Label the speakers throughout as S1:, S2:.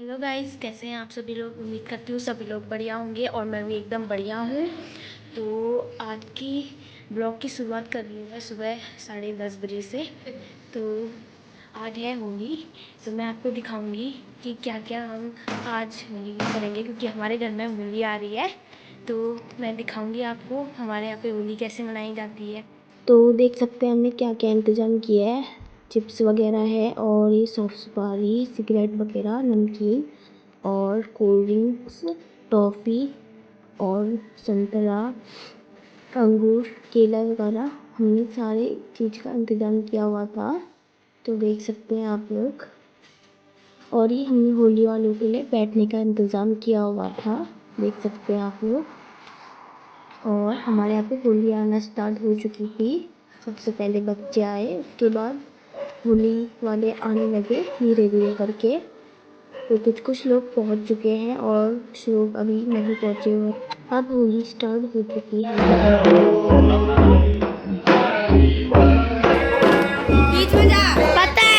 S1: Hello guys, कैसे हैं आप सभी लोग। उम्मीद करती हूँ सभी लोग बढ़िया होंगे और मैं भी एकदम बढ़िया हूँ। तो आज की ब्लॉग की शुरुआत कर रही हूँ मैं सुबह 10:30 बजे से। तो आज है होली, तो मैं आपको दिखाऊंगी कि क्या क्या हम आज होली में करेंगे, क्योंकि हमारे घर में होली आ रही है। तो मैं दिखाऊंगी आपको हमारे यहाँ पे होली कैसे मनाई जाती है। तो देख सकते हैं हमने क्या क्या इंतज़ाम किया है। चिप्स वगैरह है और ये सौंफ सुपारी, सिगरेट वगैरह, नमकीन और कोल्ड ड्रिंक्स, टॉफ़ी और संतरा, अंगूर, केला वगैरह हमने सारे चीज़ का इंतज़ाम किया हुआ था। तो देख सकते हैं आप लोग। और ये हमने होली वालों के लिए बैठने का इंतज़ाम किया हुआ था, देख सकते हैं आप लोग। और हमारे यहाँ पे होली आना स्टार्ट हो चुकी थी। सबसे पहले बच्चे आए, उसके बाद होली वाले आने लगे धीरे धीरे करके। तो कुछ लोग पहुँच चुके हैं और कुछ लोग अभी नहीं पहुँचे हुए। अब होली स्टार्ट हो चुकी है। पता है।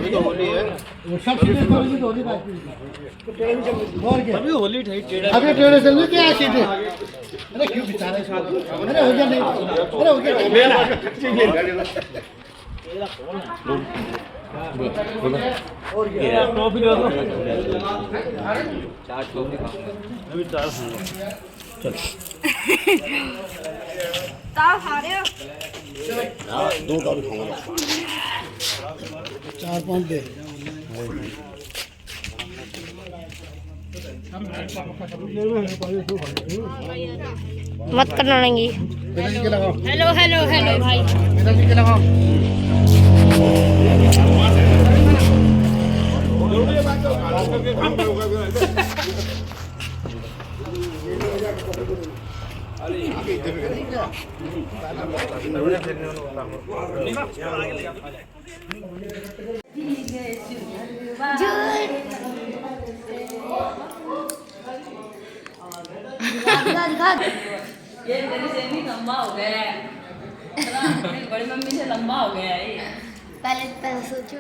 S2: अभी तो होली है। अभी होली
S3: अबे टेढ़े चल रही क्या सीधे? अरे क्यों बेचारे इसको? अरे हो गया नहीं? अरे हो गया?
S2: टॉफी ले लो। अभी 4 चल
S4: ताव खा रहे हो?
S3: 2 टॉफी खाऊंगा। 4-5 दे।
S1: मत करना नहीं।
S3: पिताजी के लगाओ।
S1: हेलो हेलो हेलो भाई।
S3: पिताजी के लगाओ।
S4: ये तेरी से भी लंबा हो गया है। मेरी बड़ी मम्मी से लंबा हो गया है ये।
S1: पहले सोचो।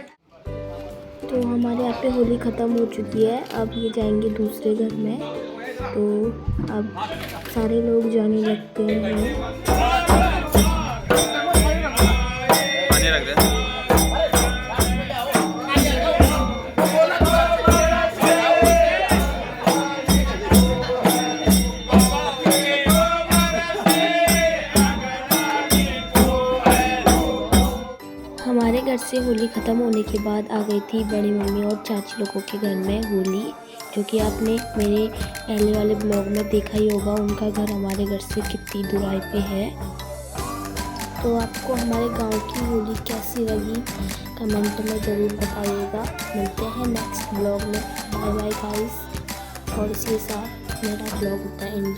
S1: तो हमारे यहाँ पे होली ख़त्म हो चुकी है। अब ये जाएंगे दूसरे घर में। तो अब सारे लोग जाने लगते हैं। हमारे घर से होली ख़त्म होने के बाद आ गई थी बड़ी मम्मी और चाची लोगों के घर में होली, जो कि आपने मेरे पहले वाले ब्लॉग में देखा ही होगा। उनका घर हमारे घर से कितनी दूराई पे है। तो आपको हमारे गांव की होली कैसी लगी कमेंट में ज़रूर बताइएगा। मिलते हैं नेक्स्ट ब्लॉग में। Bye bye guys. और इसी के साथ मेरा ब्लॉग होता है एंड।